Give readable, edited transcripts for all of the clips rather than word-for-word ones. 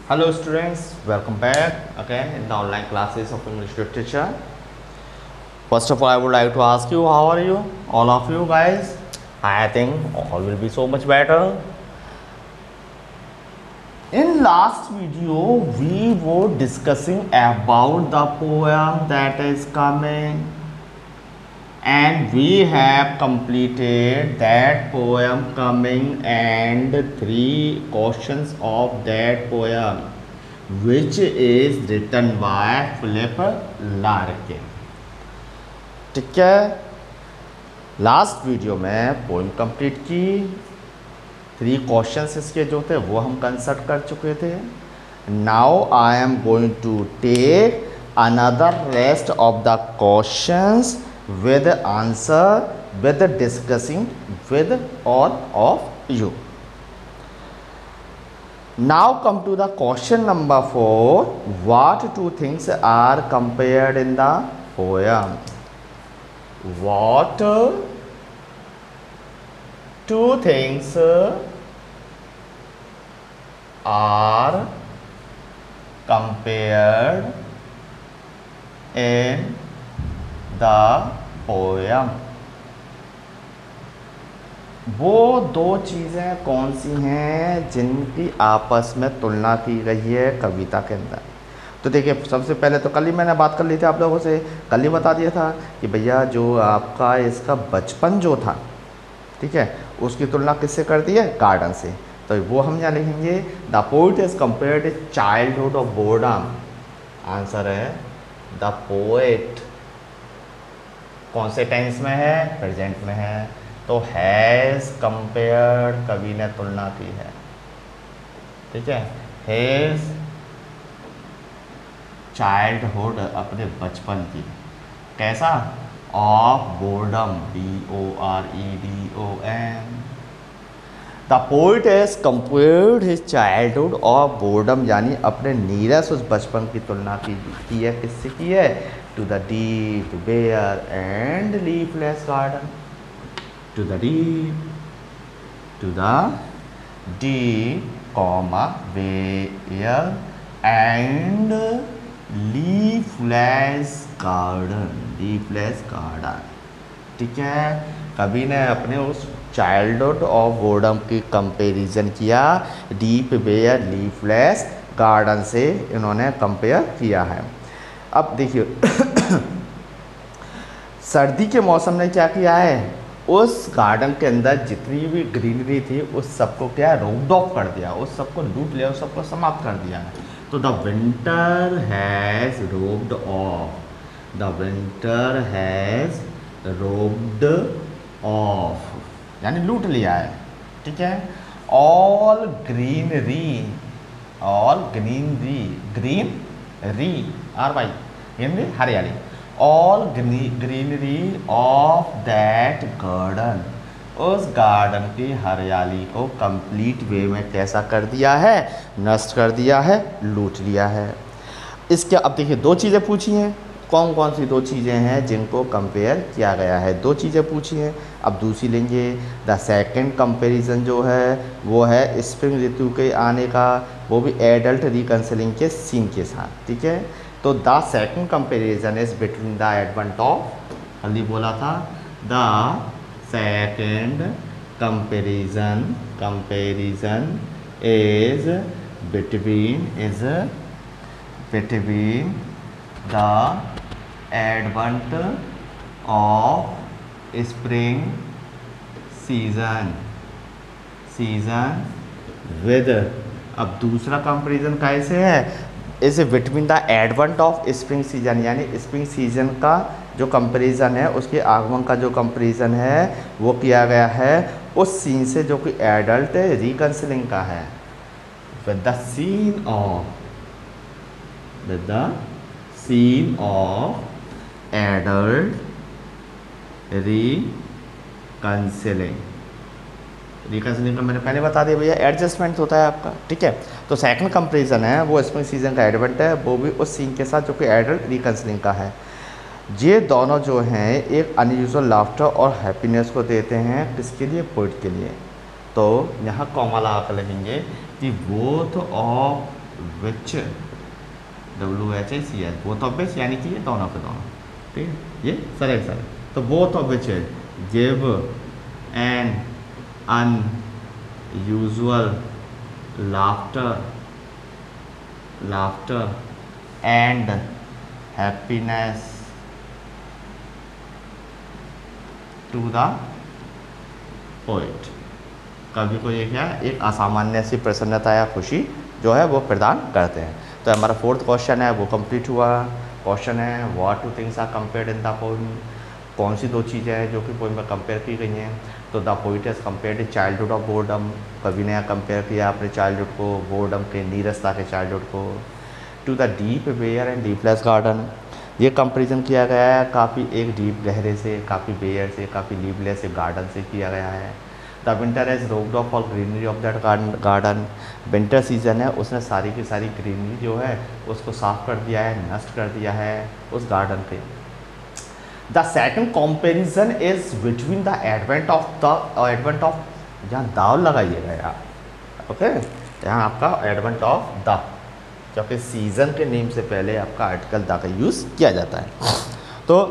Hello students, welcome back again in the online classes of English literature. First of all, I would like to ask you, how are you? All of you guys? I think all will be so much better. In last video, we were discussing about the poem that is coming, and we have completed that poem coming and 3 questions of that poem, which is written by Philip Larkin. ठीक है, last video में poem complete की, 3 questions इसके जो थे वो हम consult कर चुके थे. Now I am going to take another rest of the questions with answer with discussing with all of you. Now come to the question number 4. What 2 things are compared in the poem? What 2 things are compared in the poem? वो 2 चीज़ें कौन सी हैं जिनकी आपस में तुलना की गई है कविता के अंदर? तो देखिए, सबसे पहले तो कल ही मैंने बात कर ली थी आप लोगों से, कल ही बता दिया था कि भैया जो आपका इसका बचपन जो था, ठीक है, उसकी तुलना किससे कर दी है? गार्डन से. तो वो हम यहाँ लिखेंगे the poet is compared childhood of boredom. Answer है द पोएट. कौन से टेंस में है? प्रेजेंट में है. तो हैज़ कंपेयर्ड, कवि ने तुलना की है. ठीक है, हैज़ चाइल्डहुड, अपने बचपन की. कैसा? Of boredom, BOREDOM. The poet has compared his childhood of boredom, यानी अपने नीरस उस बचपन की तुलना की है. किससे की है? To the deep, bare and leafless garden. To the deep, comma, bare and leafless garden. Leafless garden. ठीक है, कवि ने अपने उस चाइल्डहुड ऑफ बोर्डम की कंपैरिजन किया डीप बेयर लीफलेस गार्डन से, इन्होंने कंपेयर किया है. अब देखिए सर्दी के मौसम ने क्या किया है? उस गार्डन के अंदर जितनी भी ग्रीनरी थी उस सबको क्या है? रोक्ड ऑफ कर दिया, उस सबको लूट लिया, उस सबको समाप्त कर दिया. तो the winter has robed of. The winter has robed of, यानी लूट लिया है. ठीक है, all greenery, all greenery, greenery RY, हरियाली. All greenery of that garden, उस गार्डन की हरियाली को कंप्लीट वे में कैसा कर दिया है? नष्ट कर दिया है, लूट लिया है. इसके अब देखिए 2 चीज़ें पूछी हैं. कौन कौन सी 2 चीज़ें हैं जिनको कंपेयर किया गया है? 2 चीज़ें पूछी हैं. अब दूसरी लेंगे. द सेकंड कंपैरिजन जो है वो है स्प्रिंग ऋतु के आने का, वो भी एडल्ट रिकंसिलिंग के सीन के साथ. ठीक है, तो the second comparison is between the advent of, हल्दी बोला था, the second comparison is between the advent of spring season with. अब दूसरा कंपैरिजन कैसे है? Is between the advent of spring season, यानी स्प्रिंग सीजन का जो कंपैरिजन है, उसके आगमन का जो कंपैरिजन है वो किया गया है उस सीन से जो कि एडल्ट रिकंसिलिंग का है. With the scene of adult reconciling का मैंने पहले बता दिया भैया, एडजस्टमेंट होता है आपका. ठीक है, तो सेकंड कंपैरिजन है वो स्प्रिंग सीजन का एडवेंट है, वो भी उस सीन के साथ जो कि एडल्ट रिकंसिलिंग का है. ये दोनों जो हैं एक अनयूजुअल लाफ्टर और हैप्पीनेस को देते हैं. किसके लिए? पोइट के लिए. तो यहाँ कॉमा लगा कर लिखेंगे कि both of which WHICH both of which यानी कि ये दोनों के दोनों, ठीक है, ये सर तो both of which give an unusual laughter and happiness to the poet। कवि को ये क्या एक असामान्य सी प्रसन्नता या खुशी जो है वो प्रदान करते हैं। तो हमारा फोर्थ क्वेश्चन है वो कंप्लीट हुआ। क्वेश्चन है what two things are compared in the poem, कौन सी दो चीज़ें हैं जो कि पोएम में कंपेयर की गई हैं। तो the poet has compared childhood of boredom, कवि ने कंपेयर किया अपने चाइल्डहुड को बोर्डम के नीरसता के चाइल्डहुड को, to the deep where and deepless garden. ये कंपेरिजन किया गया है काफ़ी एक डीप गहरे से, काफ़ी वेयर से, काफ़ी लीवलेस से गार्डन से किया गया है। The winter has rocked off all greenery of that garden, winter season है उसने सारी की सारी ग्रीनरी जो है उसको साफ कर दिया है, नष्ट कर दिया है उस गार्डन के। The second comparison is between the advent of जहाँ दाव लगाइएगा यार, ओके, यहाँ आपका एडवेंट ऑफ द, क्योंकि सीजन के नेम से पहले आपका आर्टिकल द का यूज़ किया जाता है। तो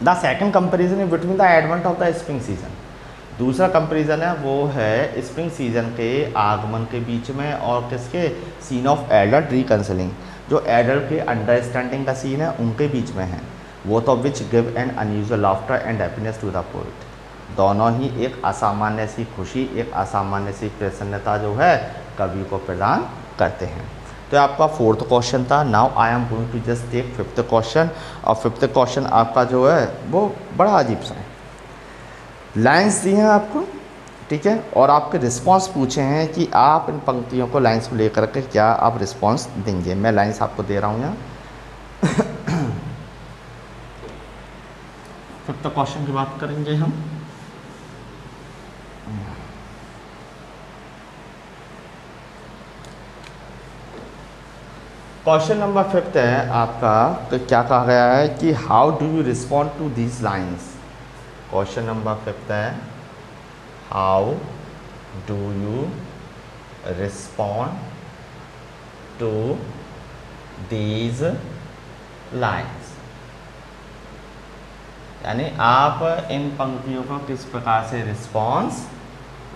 the second comparison is between the advent of the spring season, दूसरा कंपेरिजन है वो है स्प्रिंग सीजन के आगमन के बीच में और किसके, सीन ऑफ एडल्ट रिकंसिलिंग, जो एडल्ट के अंडरस्टैंडिंग का सीन है उनके बीच में है। वो तो which give an unusual laughter and happiness to the poet, दोनों ही एक असामान्य सी खुशी, एक असामान्य सी प्रसन्नता जो है कवि को प्रदान करते हैं। तो आपका फोर्थ क्वेश्चन था। Now I am going to just take fifth question, और फिफ्थ क्वेश्चन आपका जो है वो बड़ा अजीब सा है। लाइन्स दी हैं आपको, ठीक है, और आपके रिस्पांस पूछे हैं कि आप इन पंक्तियों को लाइन्स को लेकर के क्या आप रिस्पांस देंगे। मैं लाइन्स आपको दे रहा हूँ यहाँ। फिफ्थ क्वेश्चन की बात करेंगे हम। क्वेश्चन नंबर फिफ्थ है आपका, तो क्या कहा गया है कि how do you respond to these lines. Question number fifth है how do you respond to these lines, यानी आप इन पंक्तियों को किस प्रकार से रिस्पॉन्स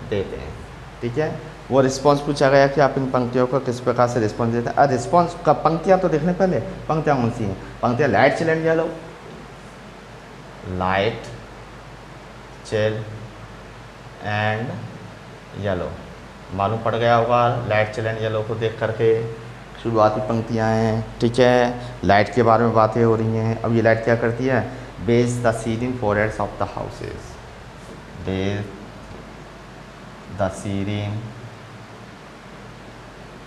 देते हैं, ठीक है। वो रिस्पॉन्स पूछा गया कि आप इन पंक्तियों को किस प्रकार से रिस्पॉन्स देते हैं। रिस्पॉन्स का पंक्तियाँ तो देखने पहले, पंक्तियाँ कौन सी हैं, पंक्तियाँ light chill and yellow, light chill and yellow, मालूम पड़ गया होगा लाइट चिल एंड येलो को देख करके। शुरुआती पंक्तियाँ हैं, ठीक है, लाइट के बारे में बातें हो रही हैं। अब ये लाइट क्या करती है, base the ceiling foreheads of the houses, base the ceiling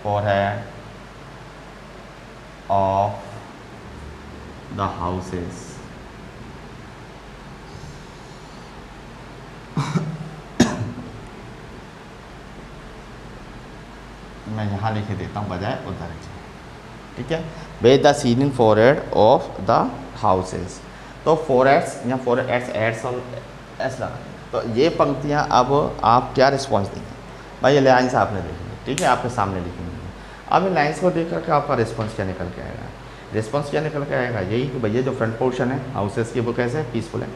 forehead of the houses। मैं यहाँ लिखे देता हूँ बजाय उधर, ठीक है। Base the ceiling forehead of the houses, तो फोरहेड्स या फोरहेड्स एड्स और एस लगा, तो ये पंक्तियाँ अब आप क्या रिस्पॉन्स देंगे भाई। ये लाइन्स आपने लिखी, ठीक है, आपके सामने लिखेंगे। अब इन लाइन्स को देख करके आपका रिस्पॉन्स क्या निकल के आएगा। रिस्पॉन्स क्या निकल के आएगा, यही कि भैया जो फ्रंट पोर्शन है हाउसेस की वो कैसे है, पीसफुल है,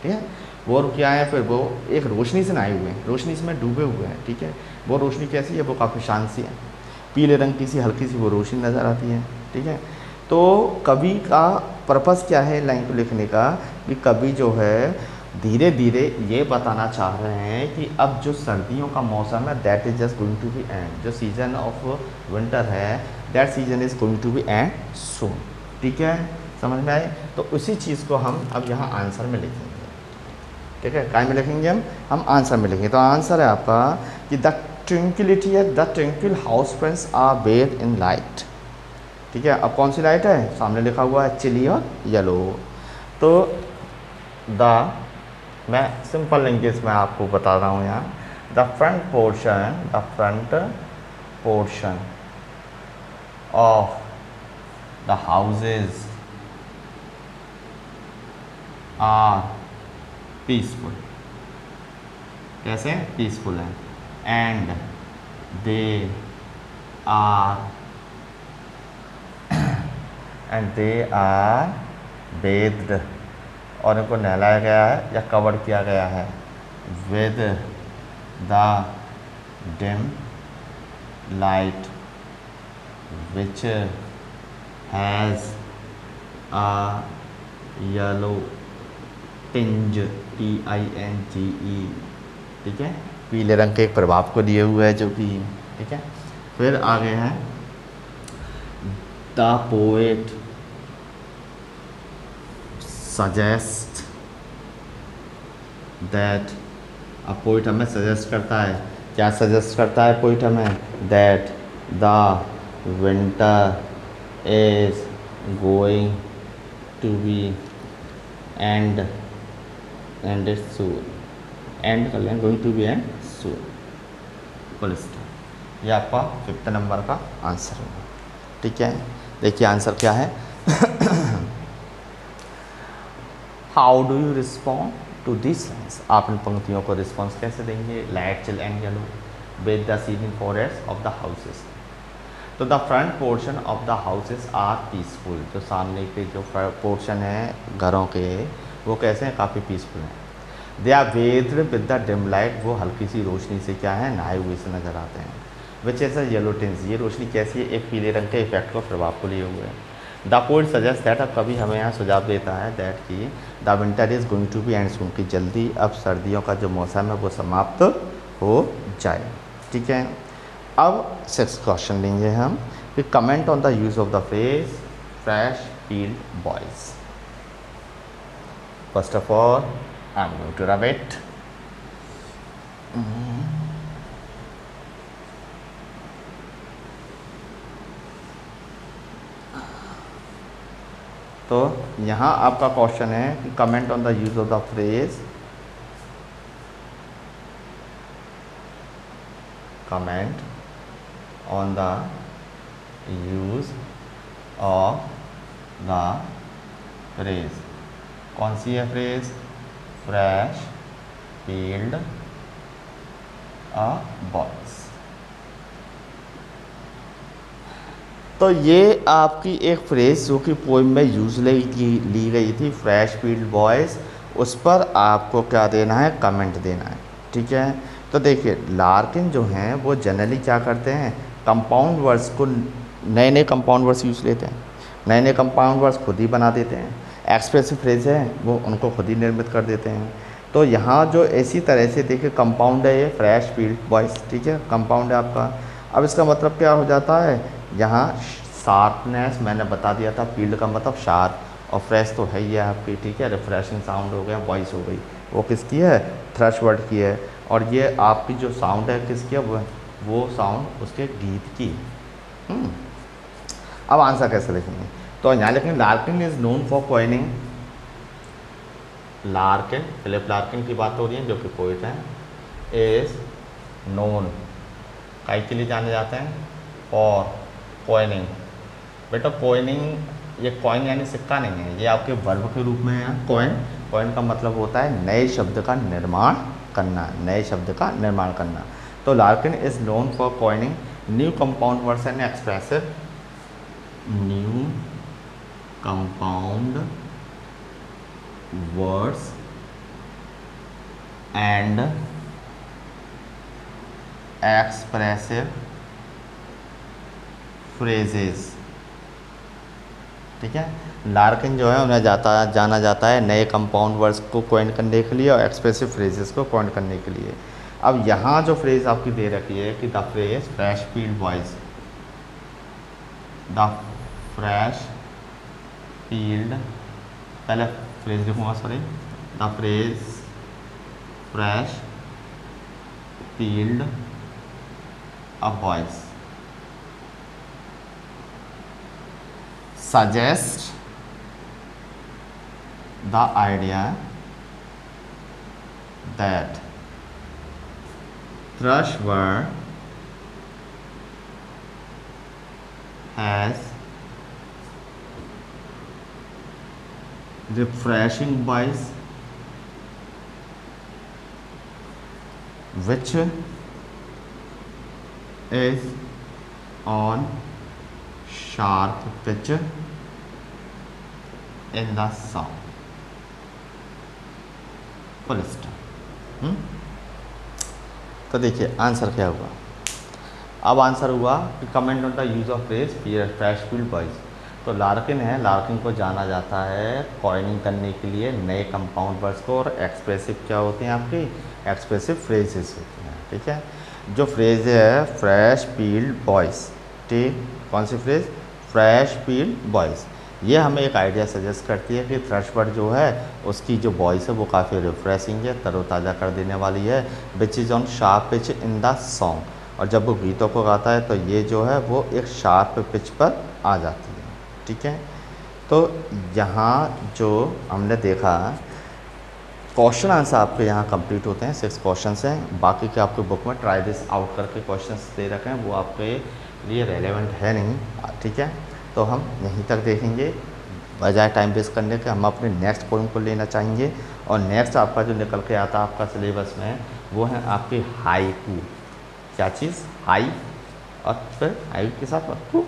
ठीक है। वो क्या है, फिर वो एक रोशनी से नहाए हुए हैं, रोशनी इसमें डूबे हुए हैं, ठीक है। वो रोशनी कैसी है, वो काफ़ी शांत सी है, पीले रंग की सी हल्की सी वो रोशनी नज़र आती है, ठीक है। तो कवि का पर्पज़ क्या है लाइन को लिखने का, कि कवि जो है धीरे धीरे ये बताना चाह रहे हैं कि अब जो सर्दियों का मौसम है that is just going to be end, जो सीज़न ऑफ विंटर है that season is going to be end soon, ठीक है, समझ में आए। तो उसी चीज़ को हम अब यहाँ आंसर में लिखेंगे, ठीक है। काय में लिखेंगे हम आंसर में लिखेंगे। तो आंसर है आपका कि द ट्विंकिलिटी है, the twinkle house friends are bathe in light, ठीक है। अब कौन सी लाइट है, सामने लिखा हुआ है चिली और येलो। तो द, मैं सिंपल लैंग्वेज में आपको बता रहा हूँ यहाँ, the front portion of the houses are peaceful, कैसे पीसफुल है, and they are and they are bathed, और इनको नहलाया गया है या कवर किया गया है with the dim light which has a yellow tinge, TINGE, ठीक है, पीले रंग के एक प्रभाव को लिए हुए है जो कि, ठीक है। फिर आगे हैं द पोएट सजेस्ट दैट, अब पोइट हमें सजेस्ट करता है, क्या सजेस्ट करता है पोइट हमें, that the winter is going to be end soon, and कर लें, going to be end soon, full stop. ये आपका 5th नंबर का आंसर होगा, ठीक है। देखिए आंसर क्या है। How do you respond to this lines, आप इन पंक्तियों को रिस्पॉन्स कैसे देंगे। Light chill and yellow with the seeing forest of the houses, तो the front portion of the houses are peaceful, जो सामने के जो पोर्शन है घरों के वो कैसे हैं, काफ़ी पीसफुल हैं। They are bathed with the dim light, वो हल्की सी रोशनी से क्या है, नहाए हुए से नज़र आते हैं। विच एज अ येलो टिंस, ये रोशनी कैसी है, एक पीले रंग के इफेक्ट को प्रभाव को लिए हुए हैं। द पोइट सजेस्ट दैट, अब कभी हमें यहाँ सुझाव देता है दैट की the winter is going to be end soon, की जल्दी अब सर्दियों का जो मौसम है वो समाप्त हो जाए, ठीक है। अब 6th क्वेश्चन लेंगे हम कि comment on the use of the phrase fresh field boys. First of all I am going to rub it. तो यहाँ आपका क्वेश्चन है कि comment on the use of the phrase, comment on the use of the phrase, कौन सी है phrase, fresh field a boys. तो ये आपकी एक फ्रेज जो कि पोइम में यूज ली गई थी, फ्रेश फील्ड बॉयज़, उस पर आपको क्या देना है, कमेंट देना है, ठीक है। तो देखिए लार्किन जो हैं वो जनरली क्या करते हैं, कंपाउंड वर्ड्स को, नए नए कंपाउंड वर्ड्स यूज लेते हैं, नए नए कंपाउंड वर्ड्स खुद ही बना देते हैं, एक्सप्रेसिव फ्रेज है वो उनको खुद ही निर्मित कर देते हैं। तो यहाँ जो इसी तरह से देखिए कंपाउंड है ये फ्रेश फील्ड बॉयज़, ठीक है, कंपाउंड है आपका। अब इसका मतलब क्या हो जाता है, यहाँ शार्पनेस मैंने बता दिया था, फील्ड का मतलब शार्प, और फ्रेश तो है ही है आपकी, ठीक है। रिफ्रेशिंग साउंड हो गया, वॉइस हो गई, वो किसकी है, थ्रश वर्ड की है। और ये आपकी जो साउंड है किसकी है, वो साउंड उसके गीत की। अब आंसर कैसे लिखेंगे, तो यहाँ लिखेंगे Larkin is known for coining, Larkin, Philip Larkin की बात हो रही है जो कि पोइट हैं, इज़ नोन, काई के लिए जाने जाते हैं, फॉर कॉइनिंग। बेटा कॉइनिंग, ये कॉइन यानी सिक्का नहीं है, ये आपके वर्ब के रूप में है कॉइन। कॉइन का मतलब होता है नए शब्द का निर्माण करना, नए शब्द का निर्माण करना। तो Larkin is known for coining new compound words and expressive, new compound words and expressive phrases, ठीक है। लार्किन जो है उन्हें जाना जाता है नए कंपाउंड वर्ड्स को कॉइन करने के लिए और एक्सप्रेसिव फ्रेजेस को कॉइन करने के लिए। अब यहाँ जो फ्रेज आपकी दे रखी है कि the phrase fresh field boys, the fresh field, पहले फ्रेज लिखूँगा, sorry, the phrase fresh field a boys suggest the idea that thrush word has refreshing voice which is on sharp pitch in the song, full stop. तो देखिए answer क्या हुआ। अब answer हुआ कि comment on the use of phrase fresh field voice. तो Larkin है, Larkin को जाना जाता है कॉइनिंग करने के लिए नए कंपाउंड वर्ड्स को, और एक्सप्रेसिव क्या होते हैं आपकी, एक्सप्रेसिव फ्रेजेस होते हैं। ठीक है, जो फ्रेज है फ्रेश फील्ड वॉइस, ठीक, कौन सी फ्रेज, फ्रेश फील्ड वॉइस, ये हमें एक आइडिया सजेस्ट करती है कि थ्रश वर्ड जो है उसकी जो वॉइस है वो काफ़ी रिफ्रेशिंग है, तरोताज़ा कर देने वाली है, which is on sharp pitch in the song. और जब वो गीतों को गाता है तो ये जो है वो एक शार्प पिच पर आ जाती है। ठीक है, तो यहाँ जो हमने देखा क्वेश्चन आंसर आपके यहाँ कंप्लीट होते हैं, 6 क्वेश्चंस हैं। बाकी के आपके बुक में ट्राई दिस आउट करके क्वेश्चंस दे रखे हैं, वो आपके लिए रेलेवेंट है नहीं। ठीक है, तो हम यहीं तक देखेंगे, बजाय टाइम वेस्ट करने के हम अपने नेक्स्ट पॉइंट को लेना चाहेंगे। और नेक्स्ट आपका जो निकल के आता है आपका सिलेबस में वो है आपके हाइकू। क्या चीज़, हाई और फिर हाई के साथ टू,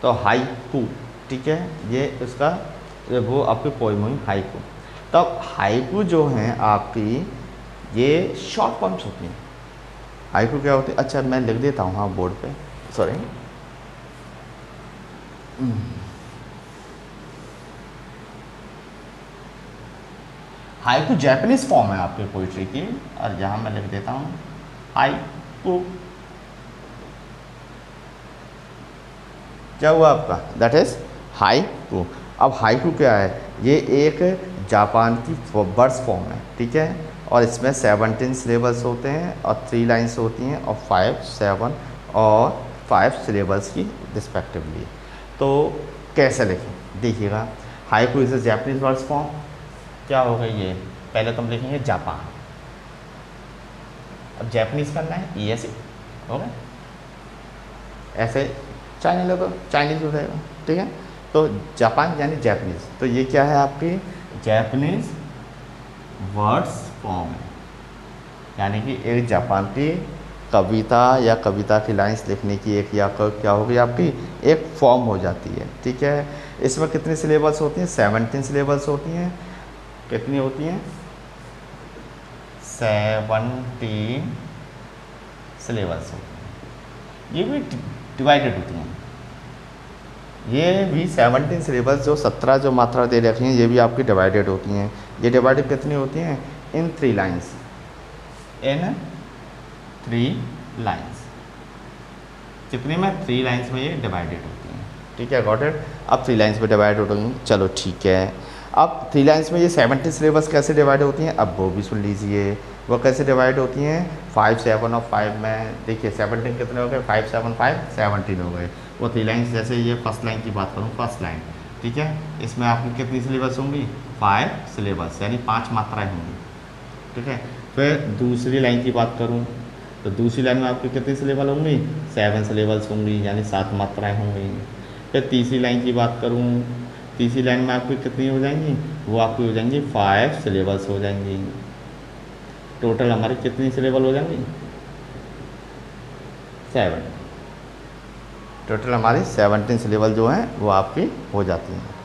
तो हाइकू। ठीक है, ये इसका वो आपकी पोइम हुई हाइकू। तब हाइकू जो हैं आपकी ये शॉर्ट फॉर्म्स होती हैं। हाइकू क्या होती है, अच्छा मैं लिख देता हूँ हाँ बोर्ड पे, सॉरी। हाइकू जापानीज फॉर्म है आपकी पोइट्री की, और यहाँ मैं लिख देता हूँ हाइकू। क्या हुआ आपका, दैट इज हाइकू। अब हाइकू क्या है, ये एक जापान की वर्ड्स फॉर्म है। ठीक है, और इसमें 17 सिलेबल्स होते हैं और 3 लाइन्स होती हैं और 5, 7 और 5 सिलेबल्स की रिस्पेक्टिवली। तो कैसे लिखें देखिएगा, haiku is a Japanese words form. क्या होगा ये, पहले तो हम लिखेंगे जापान, अब जापानीज करना है ये ऐसे होगा, ऐसे चाइनीज तो चाइनीज हो जाएगा। ठीक है, तो जापान यानी जापानीज, तो ये क्या है आपकी जापानीज वर्ड्स फॉर्म है, यानी कि एक जापान की कविता या कविता की लाइंस लिखने की एक या क्या होगी आपकी एक फॉर्म हो जाती है। ठीक है, इसमें कितनी सिलेबल्स होती हैं, 17 सिलेबल्स होती हैं। कितनी होती हैं, 17 सिलेबल्स होती हैं। ये भी डिवाइडेड होती हैं, ये भी 17 सिलेबस जो 17 जो मात्रा दे रखी हैं ये भी आपकी डिवाइडेड होती हैं। ये डिवाइडेड कितनी होती हैं, इन 3 लाइन्स, इन 3 लाइन्स। कितने में, 3 लाइन्स में ये डिवाइडेड होती हैं। ठीक है, गॉट इट। अब 3 लाइन्स में डिवाइड होती, चलो ठीक है। अब 3 लाइन्स में ये 17 सिलेबस कैसे डिवाइड होती हैं, अब वो भी सुन लीजिए। वो कैसे डिवाइड होती हैं, 5, 7 और 5 में। देखिए 17 कितने हो गए, 5, 7, 5, 17 हो गए। वो 3 लाइन्स, जैसे ये फर्स्ट लाइन की बात करूँ, फर्स्ट लाइन, ठीक है, इसमें आपकी कितनी सिलेबस होंगी, 5 सिलेबस, यानी 5 मात्राएँ होंगी। ठीक है, फिर दूसरी लाइन की बात करूँ तो दूसरी लाइन में आपकी कितनी सिलेबल होंगी, 7 सिलेबल्स होंगी, यानी 7 मात्राएँ होंगी। फिर तीसरी लाइन की बात करूँ, तीसरी लाइन में आपकी कितनी हो जाएंगी, वो आपकी हो जाएंगी 5 सिलेबल्स हो जाएंगी। टोटल हमारी कितनी सिलेबल हो जाएंगी, 7। टोटल हमारी 17 सिलेबल जो हैं वो आपकी हो जाती हैं।